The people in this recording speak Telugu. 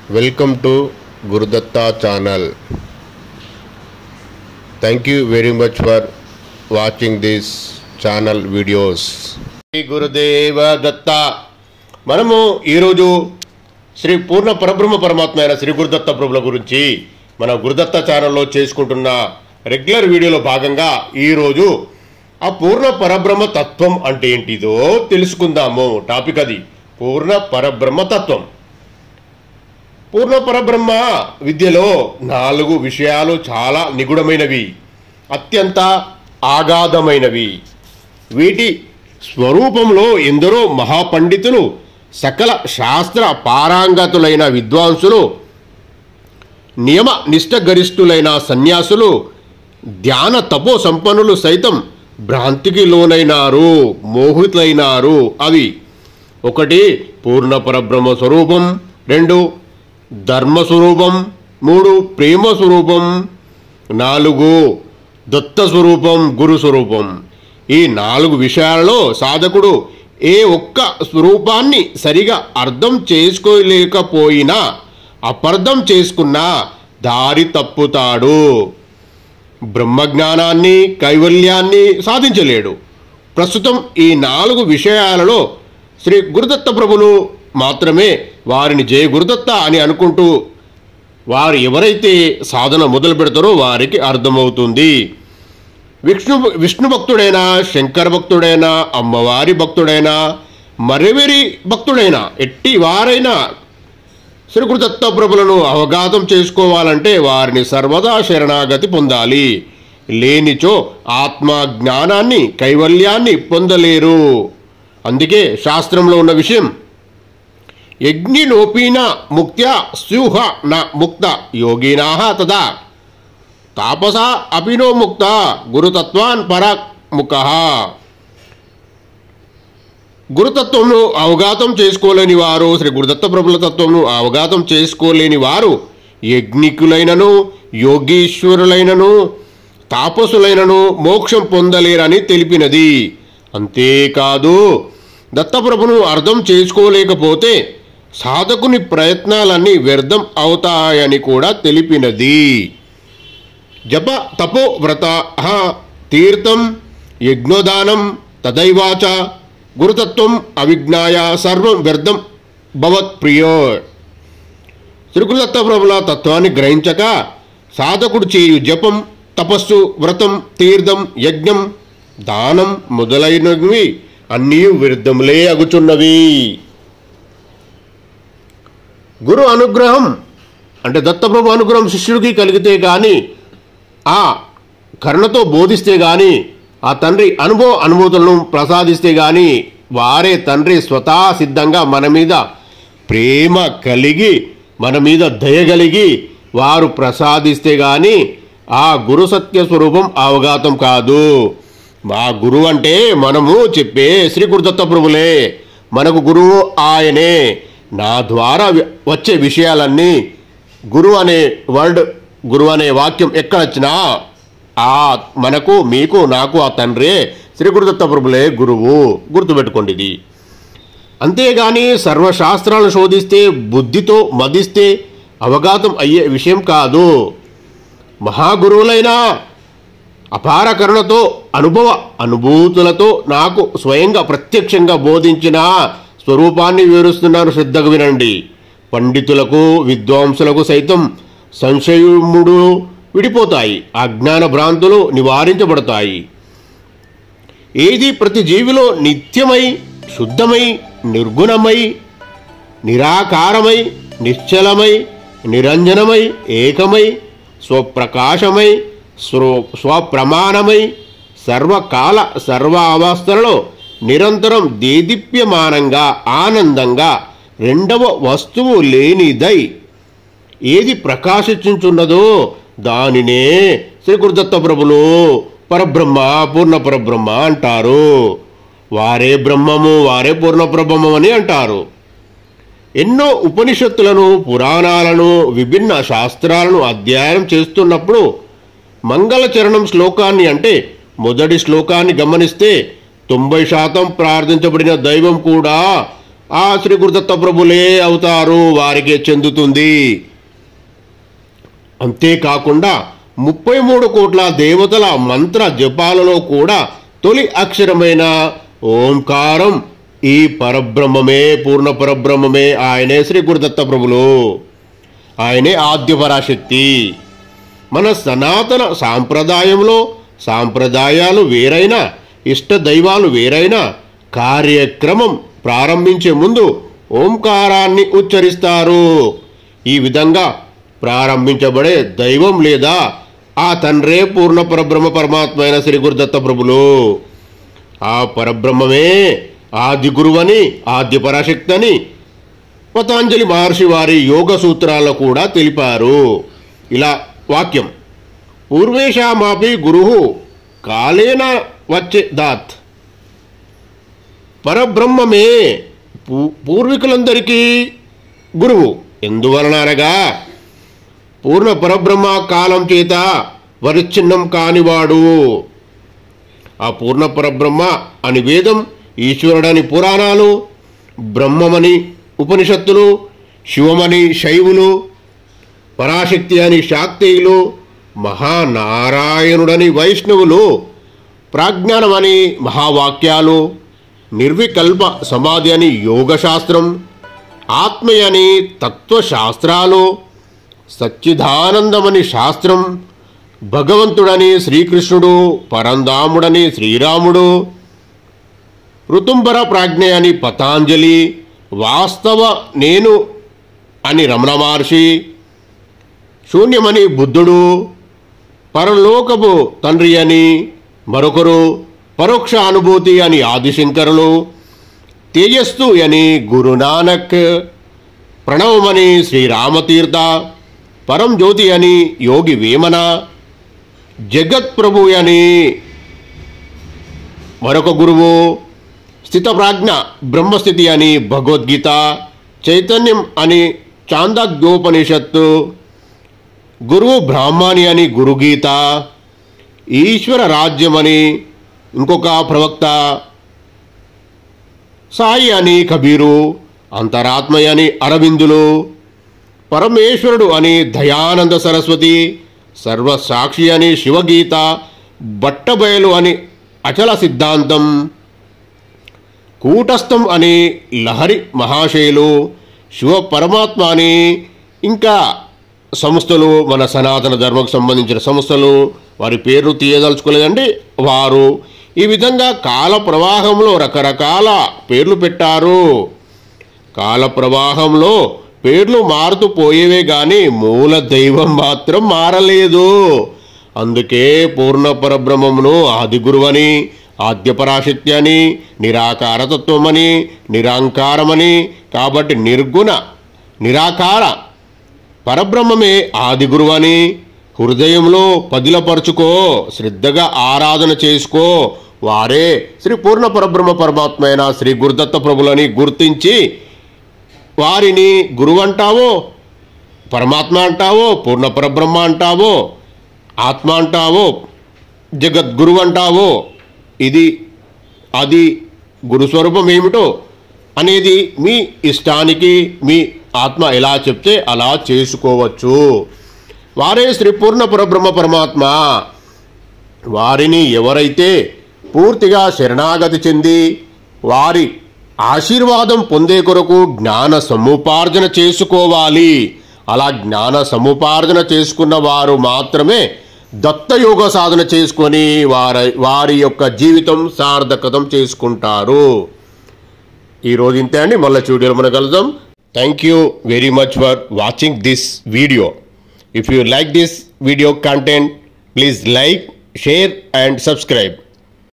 Welcome to Gurudatta channel. Thank you very much for watching this channel videos. Shri Gurudeva Datta. మనము ఈరోజు శ్రీ పూర్ణ పరబ్రహ్మ పరమాత్మ అయిన శ్రీ గురుదత్త ప్రభుల గురించి మన గురుదత్త ఛానల్లో చేసుకుంటున్న రెగ్యులర్ వీడియోలో భాగంగా ఈరోజు ఆ పూర్ణ పరబ్రహ్మ తత్వం అంటే ఏంటిదో తెలుసుకుందాము. టాపిక్ అది పూర్ణ పరబ్రహ్మ తత్వం. పూర్ణ పరబ్రహ్మ విద్యలో 4 విషయాలు చాలా నిగూఢమైనవి, అత్యంత ఆగాధమైనవి. వీటి స్వరూపంలో ఎందరో మహాపండితులు, సకల శాస్త్ర పారంగతులైన విద్వాంసులు, నియమ నిష్ఠగరిష్ఠులైన సన్యాసులు, ధ్యాన తపో సంపన్నులు సైతం భ్రాంతికి లోనైనారు, మోహితులైనారు. అవి 1 పూర్ణ పరబ్రహ్మ స్వరూపం, 2 ధర్మ స్వరూపం, 3 ప్రేమ స్వరూపం, 4 దత్త స్వరూపం, గురు స్వరూపం. ఈ 4 విషయాలలో సాధకుడు ఏ ఒక్క స్వరూపాన్ని సరిగా అర్థం చేసుకోలేకపోయినా, అపార్థం చేసుకున్నా దారి తప్పుతాడు, బ్రహ్మజ్ఞానాన్ని కైవల్యాన్ని సాధించలేడు. ప్రస్తుతం ఈ 4 విషయాలలో శ్రీ గురుదత్త ప్రభులు మాత్రమే వారిని జయ గురుదత్త అని అనుకుంటూ వారు ఎవరైతే సాధన మొదలు పెడతారో వారికి అర్థమవుతుంది. విష్ణు భక్తుడైనా, శంకర భక్తుడైనా, అమ్మవారి భక్తుడైనా, మరెవరి భక్తుడైనా, ఎట్టి వారైనా శ్రీ గురుదత్త ప్రభులను అవగాహన చేసుకోవాలంటే వారిని సర్వదా శరణాగతి పొందాలి. లేనిచో ఆత్మ జ్ఞానాన్ని కైవల్యాన్ని పొందలేరు. అందుకే శాస్త్రంలో ఉన్న విషయం, యజ్ఞినోపీన ముక్త్యా స్యూహ న ముక్త యోగినాః తదా తాపస అపినో ముక్త గురుతత్వాన్ పరాముఖః. గురుతత్వంను అవగాహన చేసుకోలేని వారు, శ్రీ గురుదత్త ప్రభుల తత్వంను అవగాహన చేసుకోలేని వారు యజ్ఞికులైనను, యోగీశ్వరులైనను, తాపసులైనను మోక్షం పొందలేరని తెలిపినది. అంతేకాదు, దత్తప్రభును అర్థం చేసుకోలేకపోతే సాధకుని ప్రయత్నాలన్నీ వ్యర్థం అవుతాయని కూడా తెలిపినది. జప తపో వ్రత తీర్థం యజ్ఞోదానం తదైవాచ గురుతత్వం అవిజ్ఞాయ సర్వం వ్యర్థం భవత్ ప్రియో. శ్రీ గురుదత్త ప్రభుల తత్వాన్ని గ్రహించక సాధకుడు చేయు జపం, తపస్సు, వ్రతం, తీర్థం, యజ్ఞం, దానం మొదలైనవి అన్నీ వ్యర్థములే అగుచున్నవి. గురు అనుగ్రహం అంటే దత్తప్రభు అనుగ్రహం శిష్యుడికి కలిగితే కానీ, ఆ కరుణతో బోధిస్తే కానీ, ఆ తండ్రి అనుభూతులను ప్రసాదిస్తే కానీ, వారే తండ్రి స్వతహా సిద్ధంగా మన మీద ప్రేమ కలిగి, మన మీద దయ కలిగి వారు ప్రసాదిస్తే కానీ ఆ గురు సత్య స్వరూపం అవగాతం కాదు. మా గురువు అంటే మనము చెప్పే శ్రీ గురుదత్త ప్రభులే. మనకు గురువు ఆయనే. నా ద్వారా వచ్చే విషయాలన్నీ గురువు అనే వర్డ్, గురువు అనే వాక్యం ఎక్కడొచ్చినా మనకు, మీకు, నాకు ఆ తండ్రే శ్రీ గురుదత్త ప్రభులే గురువు. గుర్తుపెట్టుకోండి ఇది. అంతేగాని సర్వశాస్త్రాలను శోధిస్తే, బుద్ధితో మదిస్తే అవగాతం అయ్యే విషయం కాదు. మహాగురువులైన అపార కరుణతో, అనుభూతులతో నాకు స్వయంగా ప్రత్యక్షంగా బోధించిన స్వరూపాన్ని వివరిస్తున్నాను, శ్రద్ధగా వినండి. పండితులకు, విద్వాంసులకు సైతం సంశయముడు విడిపోతాయి, అజ్ఞాన భ్రాంతులు నివారించబడతాయి. ఏది ప్రతి జీవిలో నిత్యమై, శుద్ధమై, నిర్గుణమై, నిరాకారమై, నిశ్చలమై, నిరంజనమై, ఏకమై, స్వప్రకాశమై, స్వప్రమాణమై, సర్వకాల సర్వ అవస్థలలో నిరంతరం దేదీప్యమానంగా, ఆనందంగా, రెండవ వస్తువు లేనిదై ఏది ప్రకాశించుచున్నదో దానినే శ్రీ గురుదత్త ప్రభులు పరబ్రహ్మ, పూర్ణ పరబ్రహ్మ అంటారు. వారే బ్రహ్మము, వారే పూర్ణ పరబ్రహ్మం అని అంటారు. ఎన్నో ఉపనిషత్తులను, పురాణాలను, విభిన్న శాస్త్రాలను అధ్యయనం చేస్తున్నప్పుడు మంగళచరణం శ్లోకాన్ని అంటే మొదటి శ్లోకాన్ని గమనిస్తే 90% ప్రార్థించబడిన దైవం కూడా ఆ శ్రీ గురుదత్త ప్రభులే అవుతారు, వారికే చెందుతుంది. అంతేకాకుండా 33 కోట్ల దేవతల మంత్ర జపాలలో కూడా తొలి అక్షరమైన ఓంకారం ఈ పరబ్రహ్మమే, పూర్ణ పరబ్రహ్మమే. ఆయనే శ్రీ గురుదత్త ప్రభులు, ఆయనే ఆద్య పరాశక్తి. మన సనాతన సాంప్రదాయంలో సాంప్రదాయాలు వేరైనా, ఇష్ట దైవాలు వేరైనా, కార్యక్రమం ప్రారంభించే ముందు ఓంకారాన్ని ఉచ్చరిస్తారు. ఈ విధంగా ప్రారంభించబడే దైవం లేదా ఆ తండ్రే పూర్ణ పరబ్రహ్మ పరమాత్మ అయిన శ్రీ గురుదత్త ప్రభులు. ఆ పరబ్రహ్మమే ఆది గురువని, ఆద్య పరాశక్తి అని పతాంజలి మహర్షి వారి యోగ సూత్రాల్లో కూడా తెలిపారు. ఇలా వాక్యం, పూర్వేషామాపి గురుః కాలేన వచ్చేదాత్. పరబ్రహ్మమే పూర్వీకులందరికీ గురువు. ఎందువలన అనగా పూర్ణ పరబ్రహ్మ కాలం చేత పరిచ్ఛిన్నం కానివాడు. ఆ పూర్ణ పరబ్రహ్మ అని వేదం, ఈశ్వరుడని పురాణాలు, బ్రహ్మమని ఉపనిషత్తులు, శివమని శైవులు, పరాశక్తి అని శాక్తేయులు, మహానారాయణుడని వైష్ణవులు, ప్రాజ్ఞానమని మహావాక్యాలు, నిర్వికల్ప సమాధి అని యోగశాస్త్రం, ఆత్మయని తత్వశాస్త్రాలు, సచ్చిదానందమని శాస్త్రం, భగవంతుడని శ్రీకృష్ణుడు, పరంధాముడని శ్రీరాముడు, ఋతుంబర ప్రాజ్ఞ అని పతాంజలి, వాస్తవ నేను అని రమణ మహర్షి, శూన్యమని బుద్ధుడు, పరలోకపు తండ్రి అని మరొకరు, పరోక్ష అనుభూతి అని ఆదిశంకరులు, తేజస్సు అని గురునానక్, ప్రణవమని శ్రీరామతీర్థ, పరం జ్యోతి అని యోగి వేమన, జగత్ ప్రభు అని మరొక గురువు, స్థితప్రాజ్ఞ బ్రహ్మస్థితి అని భగవద్గీత, చైతన్యం అని చాందోగ్యోపనిషత్తు, గురువు బ్రాహ్మణి అని గురుగీత, ఈశ్వర రాజ్యమని ఇంకొక ప్రవక్త, సాయి అని కబీరు, అంతరాత్మయ అని అరవిందులు, పరమేశ్వరుడు అని దయానంద సరస్వతి, సర్వసాక్షి అని శివగీత, బట్టబయలు అని అచల సిద్ధాంతం, కూటస్థం అని లహరి మహాశైలు, శివ పరమాత్మ అని ఇంకా సంస్థలు, మన సనాతన ధర్మకు సంబంధించిన సంస్థలు, వారి పేర్లు తీయదలుచుకోలేదండి. వారు ఈ విధంగా కాల ప్రవాహంలో రకరకాల పేర్లు పెట్టారు. కాల ప్రవాహంలో పేర్లు మారుతూ పోయేవే కానీ మూల దైవం మాత్రం మారలేదు. అందుకే పూర్ణ పరబ్రహ్మమును ఆది గురువని, ఆద్య పరాశక్తి అని, నిరాకారతత్వమని, నిరాంకారమని, కాబట్టి నిర్గుణ నిరాకార పరబ్రహ్మమే ఆది గురువని హృదయంలో పదిలపరుచుకో, శ్రద్ధగా ఆరాధన చేసుకో. వారే శ్రీ పూర్ణ పరబ్రహ్మ పరమాత్మ అయిన శ్రీ గురుదత్త ప్రభులని గుర్తించి వారిని గురువు అంటావో, పరమాత్మ అంటావో, పూర్ణ పరబ్రహ్మ అంటావో, ఆత్మ అంటావో, జగద్గురు అంటావో, ఇది అది గురుస్వరూపం ఏమిటో అనేది మీ ఇష్టానికి మీ ఆత్మ ఎలా చెప్తే అలా చేసుకోవచ్చు. వారే శ్రీ పూర్ణ పరబ్రహ్మ పరమాత్మ. వారిని ఎవరైతే పూర్తిగా శరణాగతి చెంది వారి ఆశీర్వాదం పొందే కొరకు జ్ఞాన సముపార్జన చేసుకోవాలి. అలా జ్ఞాన సముపార్జన చేసుకున్న వారు మాత్రమే దత్తయోగ సాధన చేసుకొని వారి యొక్క జీవితం సార్థకతం చేసుకుంటారు. ఈరోజు ఇంతే అండి. మళ్ళీ వీడియోలో మనం కలుద్దాం. Thank you very much for watching this video. If you like this video content, please like, share and subscribe.